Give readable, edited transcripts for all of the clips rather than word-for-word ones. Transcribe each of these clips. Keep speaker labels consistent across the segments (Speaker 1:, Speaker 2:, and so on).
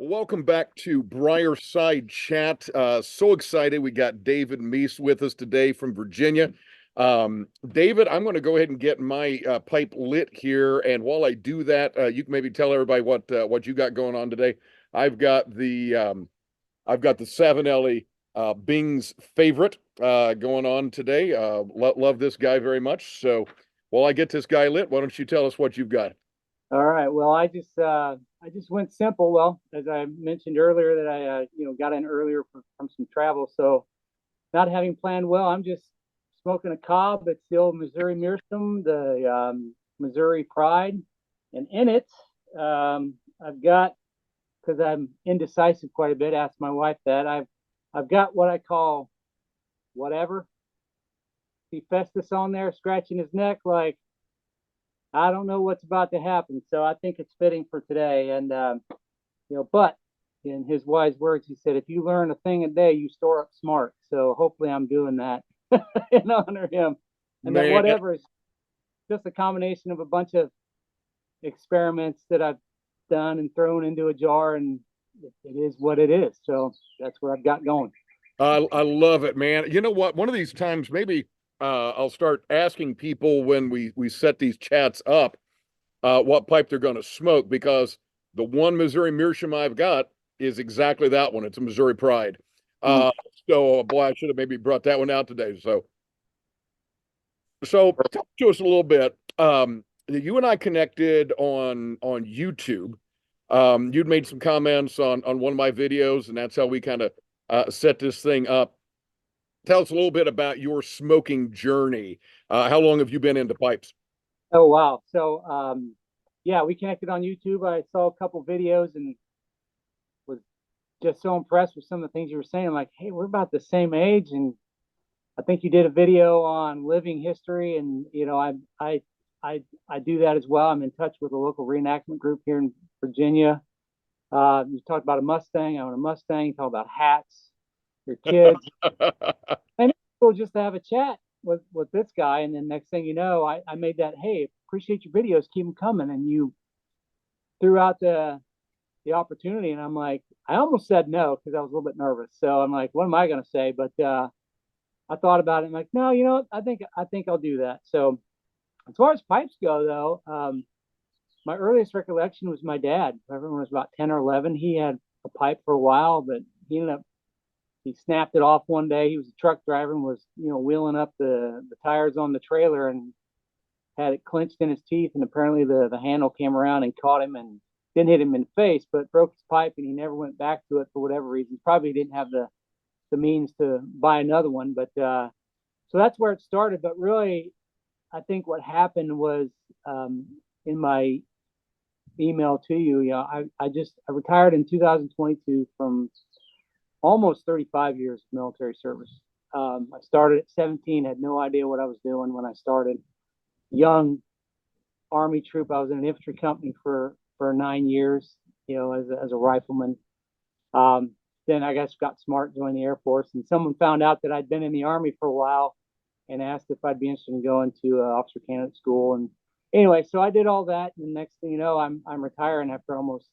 Speaker 1: Welcome back to Briar-Side Chat. So excited. We got David Meece with us today from Virginia. David, I'm going to go ahead and get my pipe lit here. And while I do that, you can maybe tell everybody what you got going on today. I've got the Savinelli Bing's favorite going on today. Love this guy very much. So while I get this guy lit, why don't you tell us what you've got?
Speaker 2: All right. Well, I just went simple. Well, as I mentioned earlier, that I got in earlier from some travel, so not having planned well. I'm just smoking a cob. It's the old Missouri Meerschaum, the Missouri Pride, and in it, I've got, because I'm indecisive quite a bit. Asked my wife that I've got what I call whatever. See Festus on there scratching his neck like I don't know what's about to happen. So I think it's fitting for today. And, but in his wise words, he said, if you learn a thing a day, you store up smart. So hopefully I'm doing that in honor of him. And then
Speaker 1: Man,
Speaker 2: whatever is just a combination of a bunch of experiments that I've done and thrown into a jar. And it is what it is. So that's what I've got going.
Speaker 1: I love it, man. You know what? One of these times, maybe I'll start asking people when we set these chats up what pipe they're going to smoke because the one Missouri Meerschaum I've got is exactly that one. It's a Missouri Pride.
Speaker 2: Mm.
Speaker 1: Uh, so boy, I should have maybe brought that one out today. So talk to us a little bit. You and I connected on YouTube. You'd made some comments on one of my videos, and that's how we kind of set this thing up. Tell us a little bit about your smoking journey. How long have you been into pipes?
Speaker 2: Oh, wow. So, yeah, we connected on YouTube. I saw a couple videos and was just so impressed with some of the things you were saying. I'm like, hey, we're about the same age, and I think you did a video on living history, and I do that as well. I'm in touch with a local reenactment group here in Virginia. You talked about a Mustang. I own a Mustang. You talk about hats, your kids, and it's cool just to have a chat with this guy. And then next thing you know, I made that, hey, appreciate your videos, keep them coming, and you threw out the opportunity, and I'm like, I almost said no because I was a little bit nervous. So I'm like, what am I going to say? But I thought about it. I'm like, no, you know what? I think I'll do that. So as far as pipes go, though, my earliest recollection was my dad. Everyone was about 10 or 11. He had a pipe for a while, but he snapped it off one day. He was a truck driver and was wheeling up the tires on the trailer and had it clenched in his teeth. And apparently the handle came around and caught him and didn't hit him in the face, but broke his pipe, and he never went back to it for whatever reason. Probably didn't have the means to buy another one. But so that's where it started. But really, I think what happened was, in my email to you, I retired in 2022 from almost 35 years of military service. I started at 17, had no idea what I was doing when I started. Young Army troop. I was in an infantry company for 9 years, as a rifleman. Then I guess got smart, joined the Air Force, and someone found out that I'd been in the Army for a while and asked if I'd be interested in going to officer candidate school. And anyway, so I did all that, and the next thing you know, I'm retiring after almost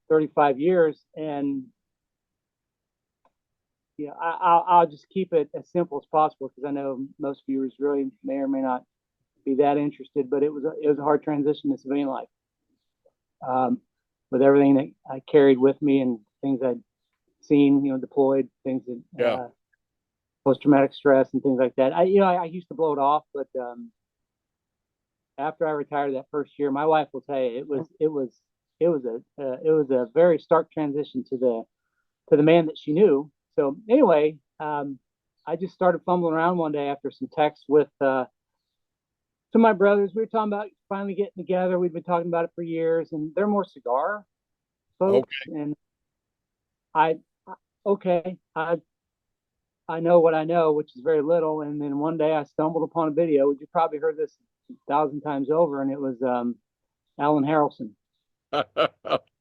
Speaker 2: 35 years. And I'll just keep it as simple as possible because I know most viewers really may or may not be that interested. But it was a hard transition to civilian life, with everything that I carried with me and things I'd seen, deployed, things that
Speaker 1: Yeah.
Speaker 2: post traumatic stress and things like that. I used to blow it off, but after I retired that first year, my wife will tell you it was a very stark transition to the man that she knew. So anyway, I just started fumbling around one day after some texts with some of my brothers. We were talking about finally getting together. We've been talking about it for years, and they're more cigar folks.
Speaker 1: Okay.
Speaker 2: And I, okay, I know what I know, which is very little. And then one day I stumbled upon a video, which you probably heard this 1,000 times over, and it was Alan Harrelson.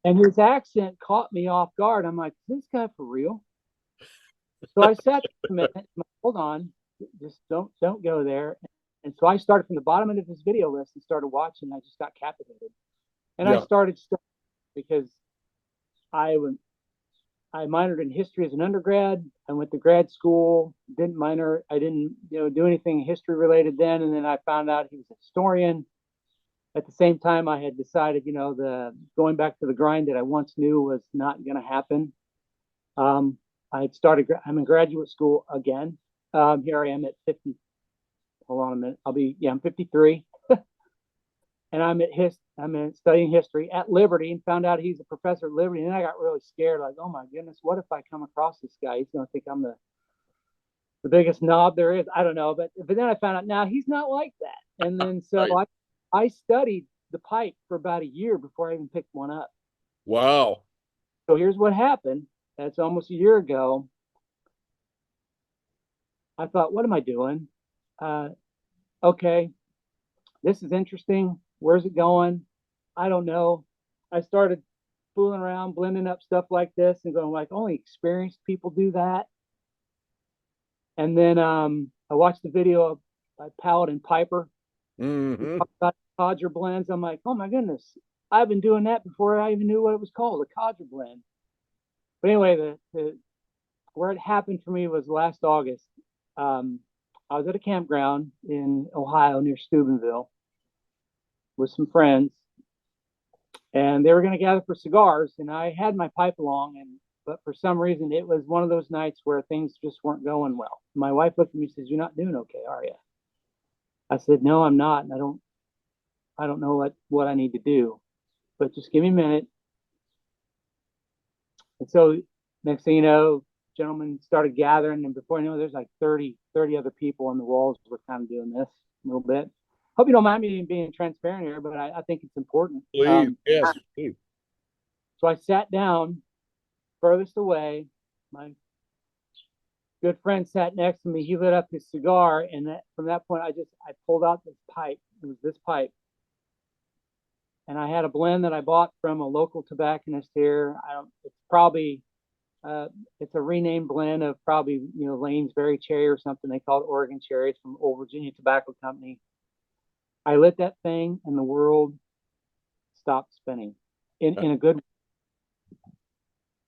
Speaker 2: And his accent caught me off guard. I'm like, is this guy for real? So I sat for a minute, hold on, just don't go there. And so I started from the bottom end of his video list and started watching. I just got captivated. And I
Speaker 1: Yeah.
Speaker 2: started studying because I went, I minored in history as an undergrad. I went to grad school, didn't minor, I didn't, do anything history related then. And then I found out he was a historian. At the same time, I had decided, the going back to the grind that I once knew was not going to happen. Um, I had started, I'm in graduate school again. Here I am at 50. Hold on a minute. I'm 53, and I'm studying history at Liberty, and found out he's a professor at Liberty. And then I got really scared, like, oh my goodness, what if I come across this guy? He's going to think I'm the biggest knob there is. I don't know, but then I found out now he's not like that. And then so
Speaker 1: Right.
Speaker 2: I studied the pipe for about a year before I even picked one up.
Speaker 1: Wow.
Speaker 2: So here's what happened. That's almost a year ago. I thought, what am I doing? Uh, okay, this is interesting. Where's it going? I don't know. I started fooling around, blending up stuff like this and going like, only experienced people do that. And then I watched the video by Pallet and Piper. We
Speaker 1: Hmm.
Speaker 2: talked about codger blends. I'm like, oh my goodness, I've been doing that before I even knew what it was called, a codger blend. But anyway, where it happened for me was last August. Um, I was at a campground in Ohio near Steubenville with some friends, and they were going to gather for cigars. And I had my pipe along, but for some reason, it was one of those nights where things just weren't going well. My wife looked at me and says, "You're not doing okay, are you?" I said, "No, I'm not, and I don't know what I need to do, but just give me a minute." And so next thing you know, gentlemen started gathering, and before I know, there's like 30 other people on the walls. We're kind of doing this a little bit. Hope you don't mind me being transparent here, but I think it's important.
Speaker 1: Please. Yes. Please.
Speaker 2: So I sat down furthest away. My good friend sat next to me. He lit up his cigar, and from that point, I pulled out this pipe. It was this pipe, and I had a blend that I bought from a local tobacconist here. I don't. It's probably uh, it's a renamed blend of probably Lane's Berry Cherry or something. They call it Oregon Cherry. It's from Old Virginia Tobacco Company. I lit that thing, and the world stopped spinning in a good.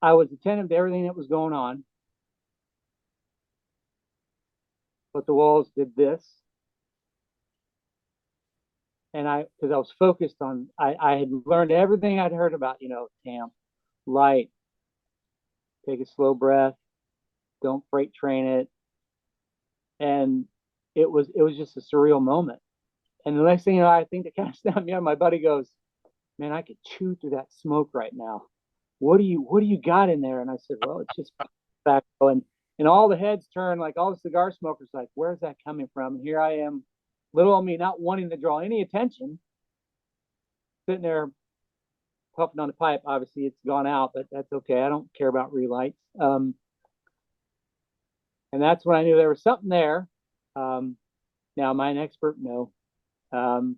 Speaker 2: I was attentive to everything that was going on, but the walls did this, and because I was focused on, I had learned everything I'd heard about, Tam, light, take a slow breath, don't freight train it, and it was just a surreal moment. And the next thing you know, I think that kind of snapped me out. My buddy goes, "Man, I could chew through that smoke right now. What do you got in there?" And I said, "Well, it's just tobacco." And all the heads turn, like all the cigar smokers, like, "Where's that coming from?" And here I am, little old me, not wanting to draw any attention, sitting there puffing on the pipe. Obviously, it's gone out, but that's okay. I don't care about relights. And that's when I knew there was something there. Um, Now, am I an expert? No. Um,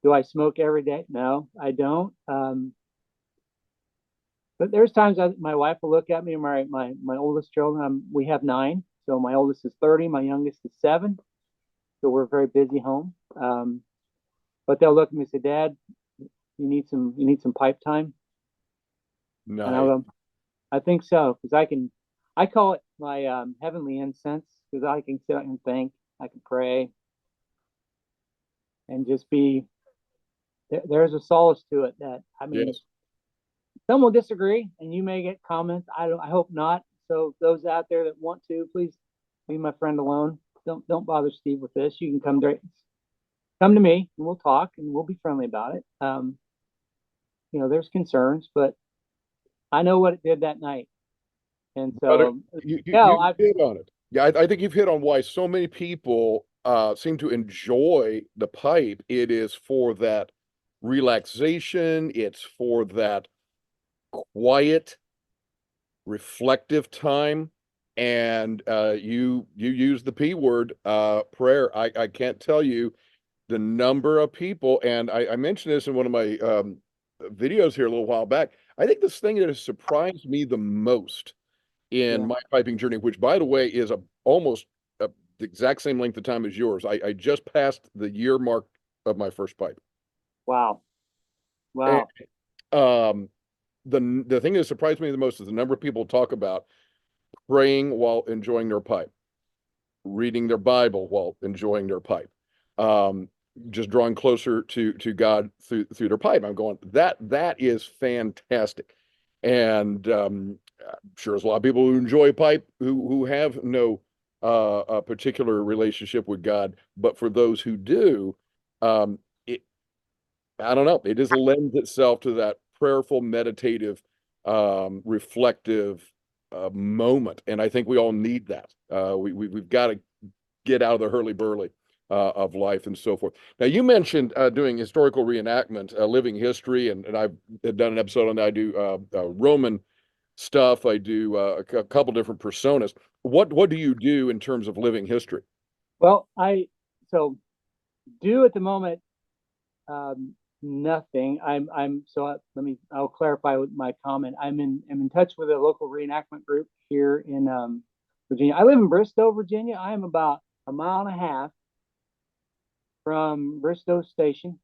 Speaker 2: do I smoke every day? No, I don't. But there's times my wife will look at me, and my oldest children. We have nine, so my oldest is 30, my youngest is 7. So we're a very busy home. But they'll look at me and say, "Dad, you need some pipe time," and I'll
Speaker 1: Nice.
Speaker 2: go, "I think so," because I call it my heavenly incense, because I can sit and think, I can pray, and just be. There's a solace to it that, I mean,
Speaker 1: Yes.
Speaker 2: some will disagree, and you may get comments. I hope not. So those out there that want to, please leave my friend alone. Don't bother Steve with this. You can come to me, and we'll talk, and we'll be friendly about it. There's concerns, but I know what it did that night, and
Speaker 1: But
Speaker 2: so
Speaker 1: you
Speaker 2: I
Speaker 1: hit on it. Yeah, I think you've hit on why so many people seem to enjoy the pipe. It is for that relaxation. It's for that quiet, reflective time. And you use the P word, prayer. I can't tell you the number of people, and I mentioned this in one of my videos here a little while back. I think this thing that has surprised me the most in
Speaker 2: yeah,
Speaker 1: my piping journey, which by the way is almost the exact same length of time as yours. I just passed the year mark of my first pipe.
Speaker 2: wow,
Speaker 1: And,
Speaker 2: wow,
Speaker 1: the thing that surprised me the most is the number of people talk about praying while enjoying their pipe, reading their Bible while enjoying their pipe, um, just drawing closer to God through their pipe. I'm going, that is fantastic. And I'm sure there's a lot of people who enjoy pipe who have no a particular relationship with God, but for those who do, it, I don't know, it just lends itself to that prayerful, meditative, reflective moment, and I think we all need that. We've got to get out of the hurly-burly of life and so forth. Now, you mentioned doing historical reenactment, living history, and I've done an episode on that. I do Roman stuff. I do a couple different personas. What do you do in terms of living history?
Speaker 2: Well, so do at the moment nothing. I'll clarify with my comment. I'm in touch with a local reenactment group here in Virginia. I live in Bristow, Virginia. I am about a mile and a half from Bristow Station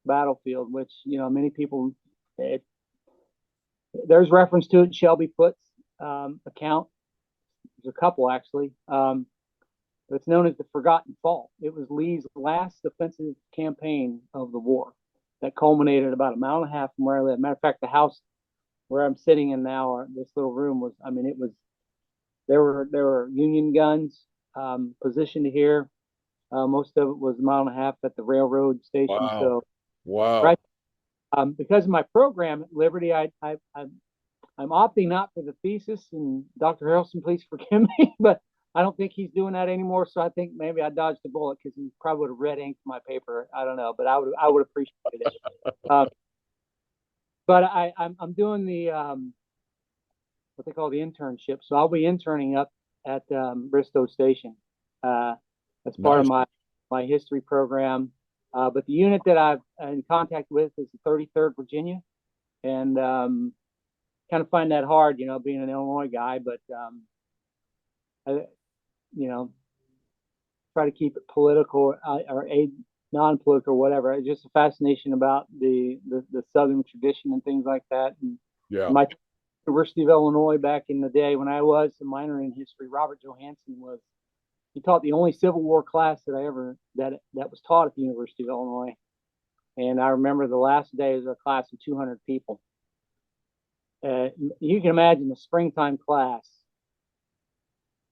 Speaker 2: battlefield, which many people there's reference to it in Shelby Foote's account. There's a couple actually. It's known as the Forgotten Fall. It was Lee's last offensive campaign of the war that culminated about a mile and a half from where I live. Matter of fact, the house where I'm sitting in now, this little room was, it was, there were Union guns positioned here. Most of it was a mile and a half at the railroad station.
Speaker 1: Wow.
Speaker 2: So,
Speaker 1: Wow.
Speaker 2: right. Because of my program at Liberty, I'm opting not for the thesis, and Dr. Harrelson, please forgive me, but I don't think he's doing that anymore. So I think maybe I dodged a bullet because he probably would have red inked my paper. I don't know, but I would appreciate it. But I'm doing the what they call the internship. So I'll be interning up at Bristow Station. That's part of my history program. But the unit that I'm in contact with is the 33rd Virginia, and kind of find that hard, being an Illinois guy. But try to keep it political or non-political, whatever. It's just a fascination about the Southern tradition and things like that. And my University of Illinois back in the day when I was a minor in history, Robert Johansson he taught the only Civil War class that was taught at the University of Illinois. And I remember the last day was a class of 200 people. You can imagine the springtime class,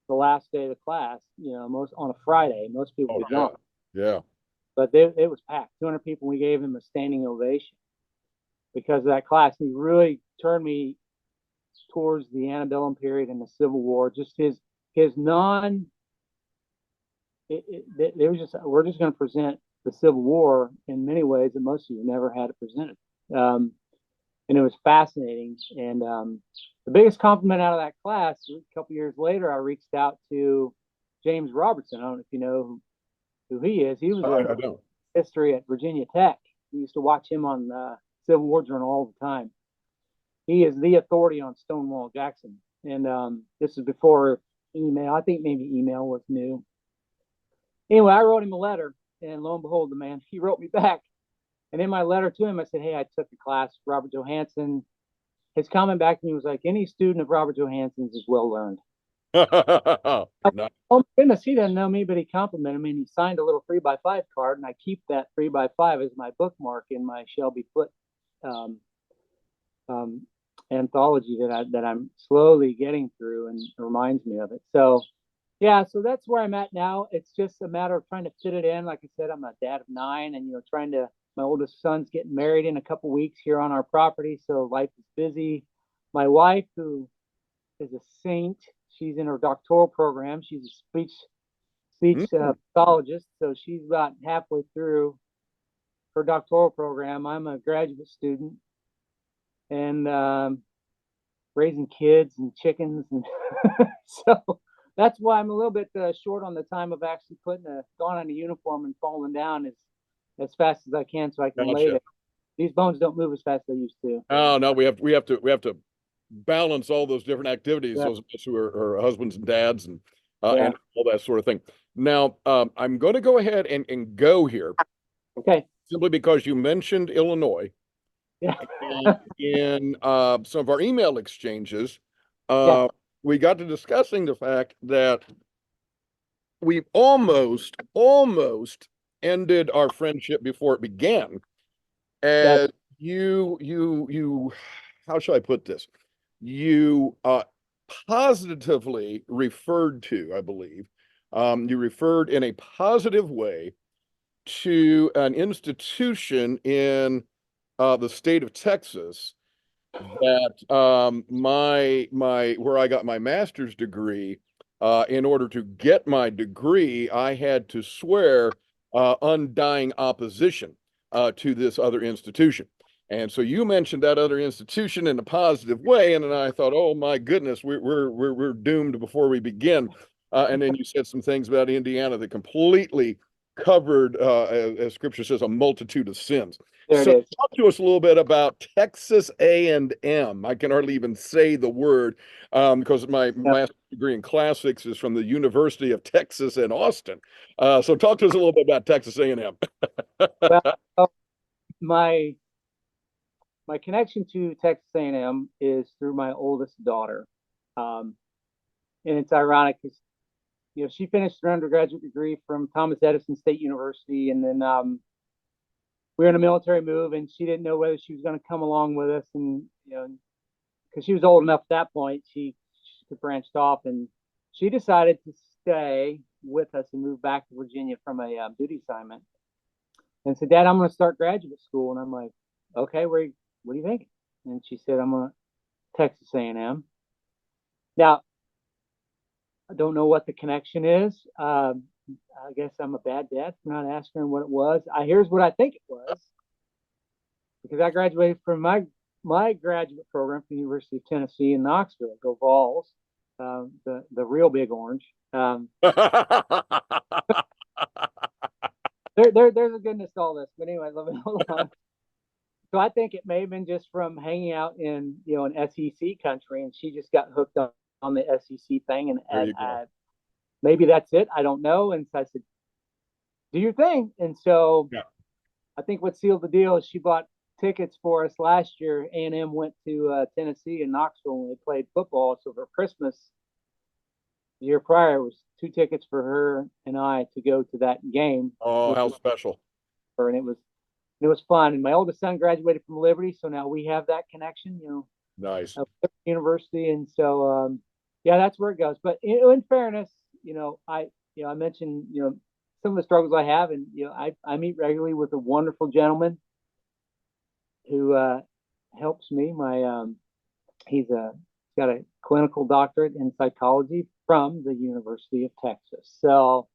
Speaker 2: the last day of the class, most on a Friday, most people were gone.
Speaker 1: Yeah.
Speaker 2: But it was packed, 200 people. We gave him a standing ovation because of that class. He really turned me towards the antebellum period and the Civil War. Just his non. They was just, we're just going to present the Civil War in many ways that most of you never had it presented. And it was fascinating. And the biggest compliment out of that class, a couple years later, I reached out to James Robertson. I don't know if you know who he is. He was a history at Virginia Tech. We used to watch him on Civil War Journal all the time. He is the authority on Stonewall Jackson. And this is before email. I think maybe email was new. Anyway, I wrote him a letter, and lo and behold, he wrote me back. And in my letter to him, I said, hey, I took the class, Robert Johansson. His comment back to me was like, any student of Robert Johansson's is well learned. Oh, my goodness, he doesn't know me, but he complimented me, and he signed a little 3x5 card, and I keep that 3x5 as my bookmark in my Shelby Foote anthology that I'm slowly getting through, and it reminds me of it. So, yeah, so that's where I'm at now. It's just a matter of trying to fit it in. Like I said, I'm a dad of 9, and my oldest son's getting married in a couple weeks here on our property, so life is busy. My wife, who is a saint, she's in her doctoral program. She's a speech pathologist, so she's about halfway through her doctoral program. I'm a graduate student, and raising kids and chickens, and so that's why I'm a little bit short on the time of actually going on a uniform and falling down as fast as I can, so I can lay it. These bones don't move as fast as they used to.
Speaker 1: Oh no, we have to balance all those different activities. Those of us who are husbands and dads and all that sort of thing. Now, I'm going to go ahead and go here.
Speaker 2: Okay.
Speaker 1: Simply because you mentioned Illinois,
Speaker 2: Yeah.
Speaker 1: And in some of our email exchanges,
Speaker 2: Yeah.
Speaker 1: uh, we got to discussing the fact that we almost ended our friendship before it began.
Speaker 2: Yes.
Speaker 1: As you, how shall I put this? You positively referred to, I believe, you referred in a positive way to an institution in the state of Texas that my where I got my master's degree. In order to get my degree, I had to swear undying opposition to this other institution. And so you mentioned that other institution in a positive way, and then I thought, oh my goodness, we're doomed before we begin. And then you said some things about Indiana that completely covered, as Scripture says, a multitude of sins.
Speaker 2: There it
Speaker 1: So
Speaker 2: is.
Speaker 1: talk to us a little bit about Texas A&M. I can hardly even say the word because my
Speaker 2: Yep.
Speaker 1: master's degree in classics is from the University of Texas in Austin. So talk to us a little bit about Texas A&M.
Speaker 2: Well, oh, my my connection to Texas A&M is through my oldest daughter, um, and it's ironic because she finished her undergraduate degree from Thomas Edison State University, and then we were in a military move, and she didn't know whether she was going to come along with us, and because she was old enough at that point, she branched off, and she decided to stay with us and move back to Virginia from a duty assignment, and said, "Dad, I'm going to start graduate school," and I'm like, "Okay, what are you thinking?" And she said, "I'm going to Texas A&M." Now, I don't know what the connection is. I guess I'm a bad dad for not asking her what it was. Here's what I think it was, because I graduated from my graduate program from the University of Tennessee in Knoxville. Go Vols, the real big orange. There's a goodness to all this, but anyway, let me hold on. So I think it may have been just from hanging out in an SEC country, and she just got hooked on the SEC thing, and
Speaker 1: There you go.
Speaker 2: maybe that's it. I don't know. And so I said, "Do your thing." And so
Speaker 1: Yeah.
Speaker 2: I think what sealed the deal is she bought tickets for us last year. A&M went to Tennessee and Knoxville when they played football. So for Christmas the year prior was 2 tickets for her and I to go to that game
Speaker 1: Oh,
Speaker 2: with
Speaker 1: how special.
Speaker 2: her, and it was fun. And my oldest son graduated from Liberty, so now we have that connection.
Speaker 1: Nice.
Speaker 2: University, and so yeah, that's where it goes. But in fairness, I mentioned some of the struggles I have, and I meet regularly with a wonderful gentleman who helps me. He's got a clinical doctorate in psychology from the University of Texas. So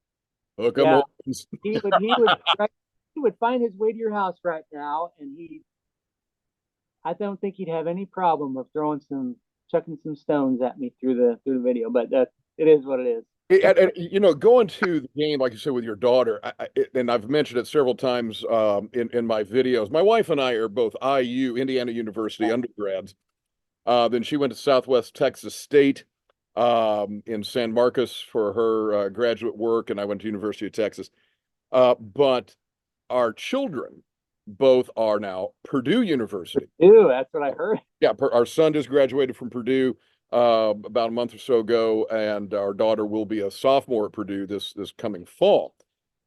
Speaker 1: Hook 'em
Speaker 2: yeah,
Speaker 1: horns.
Speaker 2: he would find his way to your house right now, and I don't think he'd have any problem of chucking some stones at me through the video. But it is what it is.
Speaker 1: Going to the game, like you said, with your daughter, and I've mentioned it several times in my videos. My wife and I are both IU, Indiana University undergrads. Then she went to Southwest Texas State in San Marcos for her graduate work, and I went to University of Texas. But our children both are now Purdue University.
Speaker 2: Ew, that's what I heard.
Speaker 1: Yeah, our son just graduated from Purdue about a month or so ago, and our daughter will be a sophomore at Purdue this coming fall.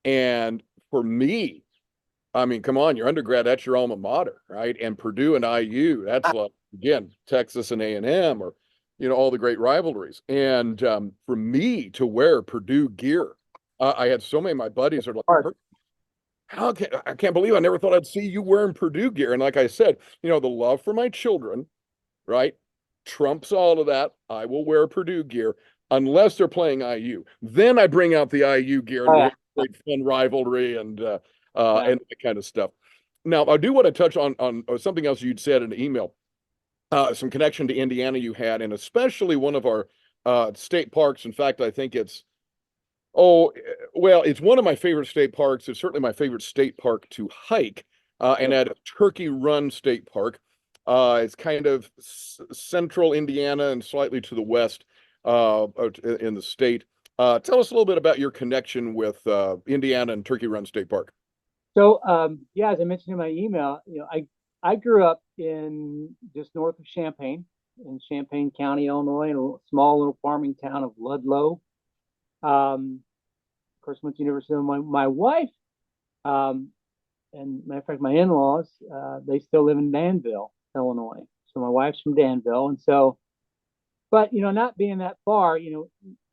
Speaker 1: And for me, I mean, come on, your undergrad, that's your alma mater, right? And Purdue and IU, that's like, again, Texas and A&M, or all the great rivalries. And for me to wear Purdue gear, I had so many of my buddies are like, I can't believe I never thought I'd see you wearing Purdue gear. And like I said, the love for my children, right, trumps all of that. I will wear Purdue gear unless they're playing IU. Then I bring out the IU gear and
Speaker 2: Oh
Speaker 1: we
Speaker 2: yeah,
Speaker 1: have great fun rivalry and
Speaker 2: yeah.
Speaker 1: that kind of stuff. Now, I do want to touch on something else you'd said in the email, some connection to Indiana you had, and especially one of our state parks. In fact, I think oh, well, it's one of my favorite state parks. It's certainly my favorite state park to hike, and
Speaker 2: Sure.
Speaker 1: at Turkey Run State Park. It's kind of central Indiana and slightly to the west in the state. Tell us a little bit about your connection with Indiana and Turkey Run State Park.
Speaker 2: So yeah, as I mentioned in my email, I grew up in just north of Champaign, in Champaign County, Illinois, in a small little farming town of Ludlow. Of course, went to University of my wife, um, and matter of fact, my in-laws, they still live in Danville, Illinois. So my wife's from Danville, and so, but not being that far,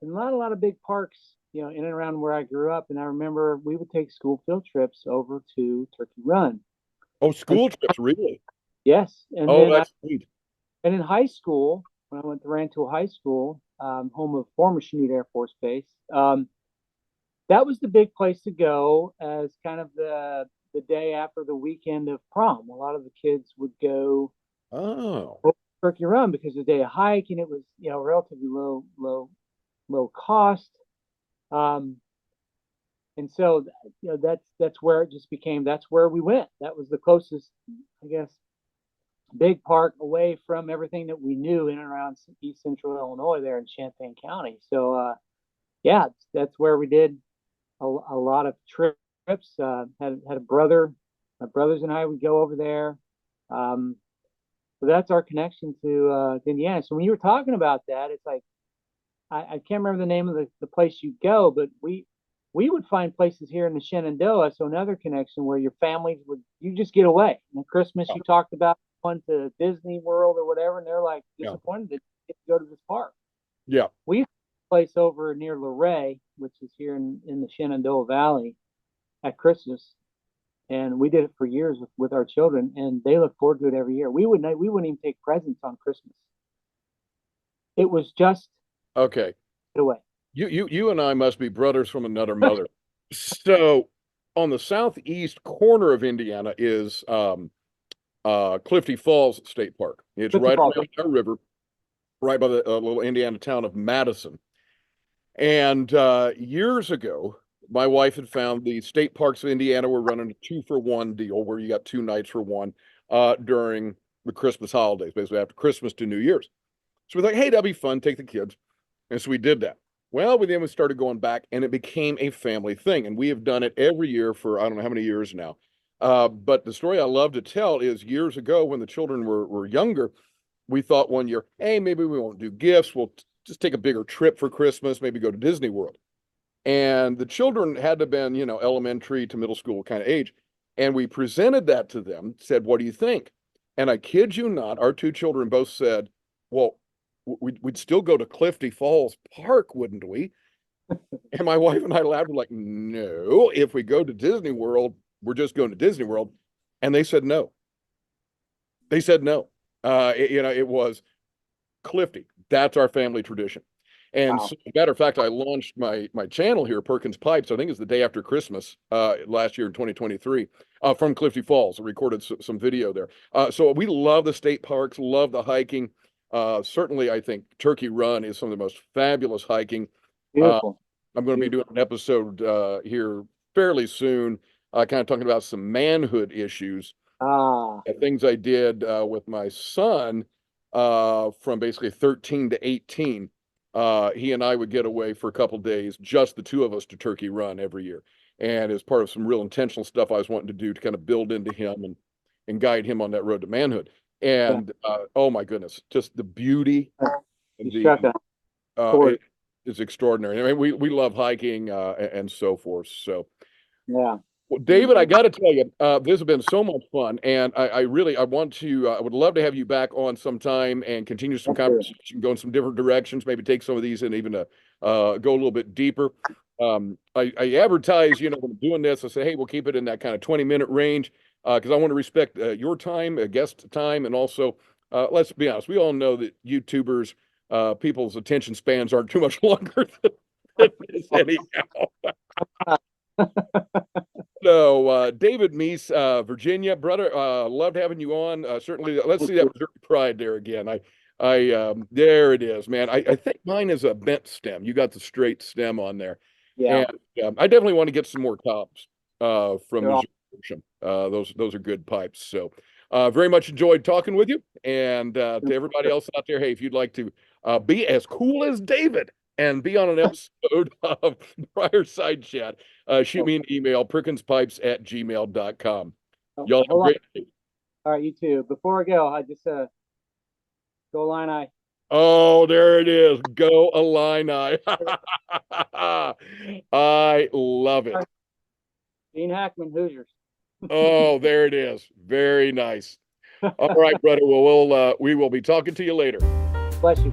Speaker 2: not a lot of big parks, in and around where I grew up. And I remember we would take school field trips over to Turkey Run.
Speaker 1: Oh,
Speaker 2: And
Speaker 1: school trips, really?
Speaker 2: yes, and
Speaker 1: Oh,
Speaker 2: then
Speaker 1: that's sweet.
Speaker 2: and in high school, when I went to Rantoul High School, home of former Chanute Air Force Base, that was the big place to go as kind of the day after the weekend of prom. A lot of the kids would go
Speaker 1: Oh,
Speaker 2: Turkey Run because it was a day of hike and it was relatively low cost. Um, and so that's where it just became. That's where we went. That was the closest, I guess, big park away from everything that we knew in and around East Central Illinois, there in Champaign County. So yeah, that's where we did a lot of trips. Had a brother. My brothers and I would go over there. Um, so that's our connection to Indiana. So when you were talking about that, it's like I can't remember the name of the place you go, but we would find places here in the Shenandoah. So another connection where your families would you just get away. And Christmas
Speaker 1: yeah,
Speaker 2: you talked about going to Disney World or whatever, and they're like
Speaker 1: yeah,
Speaker 2: disappointed to get to go to this park.
Speaker 1: yeah.
Speaker 2: We have a place over near Luray, which is here in the Shenandoah Valley at Christmas. And we did it for years with our children, and they look forward to it every year. We wouldn't even take presents on Christmas. It was just
Speaker 1: Okay.
Speaker 2: get away.
Speaker 1: You and I must be brothers from another mother. So on the southeast corner of Indiana is Clifty Falls State Park. It's
Speaker 2: Fifty
Speaker 1: right
Speaker 2: Falls.
Speaker 1: around our river, right by the little Indiana town of Madison. And years ago, my wife had found the state parks of Indiana were running a 2-for-1 deal where you got 2 nights for one during the Christmas holidays, basically after Christmas to New Year's. So we're like, hey, that'd be fun. Take the kids. And so we did that. Well, then we started going back and it became a family thing. And we have done it every year for I don't know how many years now. But the story I love to tell is years ago when the children were younger, we thought one year, hey, maybe we won't do gifts. We'll just take a bigger trip for Christmas, maybe go to Disney World. And the children had to have been, elementary to middle school kind of age. And we presented that to them, said, what do you think? And I kid you not, our two children both said, well, we'd still go to Clifty Falls Park, wouldn't we? And my wife and I laughed, like, no, if we go to Disney World, we're just going to Disney World. And they said no. They said no. It was Clifty. That's our family tradition. And
Speaker 2: Wow.
Speaker 1: so, matter of fact, I launched my channel here, Perkins Pipes. I think it's the day after Christmas last year in 2023 from Clifty Falls. I recorded some video there. So we love the state parks, love the hiking. Certainly, I think Turkey Run is some of the most fabulous hiking. Uh,
Speaker 2: Beautiful.
Speaker 1: I'm going to be doing
Speaker 2: Beautiful.
Speaker 1: an episode here fairly soon, kind of talking about some manhood issues,
Speaker 2: Ah,
Speaker 1: things I did with my son from basically 13 to 18. He and I would get away for a couple days, just the two of us, to Turkey Run every year. And as part of some real intentional stuff I was wanting to do to kind of build into him and guide him on that road to manhood.
Speaker 2: yeah.
Speaker 1: And oh my goodness, just the beauty
Speaker 2: You
Speaker 1: and
Speaker 2: struck a
Speaker 1: it
Speaker 2: chord.
Speaker 1: is extraordinary. I mean, we love hiking and so forth. So
Speaker 2: Yeah.
Speaker 1: well, David, I got to tell you, this has been so much fun, and I really I want to I would love to have you back on sometime and continue some
Speaker 2: That's true.
Speaker 1: conversation, go in some different directions, maybe take some of these and even go a little bit deeper. I advertise, when I'm doing this, I say, hey, we'll keep it in that kind of 20-minute range because I want to respect your time, guest time, and also let's be honest, we all know that YouTubers, people's attention spans aren't too much longer than this anyhow. So, David Meece, Virginia, brother, loved having you on. Certainly, let's see that Missouri Pride there again. There it is, man. I think mine is a bent stem. You got the straight stem on there,
Speaker 2: Yeah.
Speaker 1: and I definitely want to get some more tops from
Speaker 2: They're all
Speaker 1: Missouri. Those are good pipes. So, very much enjoyed talking with you, and to everybody else out there, hey, if you'd like to be as cool as David and be on an episode of Briar-Side Chat, shoot me an email, perkinspipes@gmail.com.
Speaker 2: oh,
Speaker 1: Y'all have a
Speaker 2: hold on.
Speaker 1: great day.
Speaker 2: All right, you too. Before I go, I just go Illini.
Speaker 1: Oh, there it is. Go Illini. I love it.
Speaker 2: Gene Hackman, Hoosiers.
Speaker 1: Oh, there it is. Very nice. All right, brother. Well, we will be talking to you later.
Speaker 2: Bless you.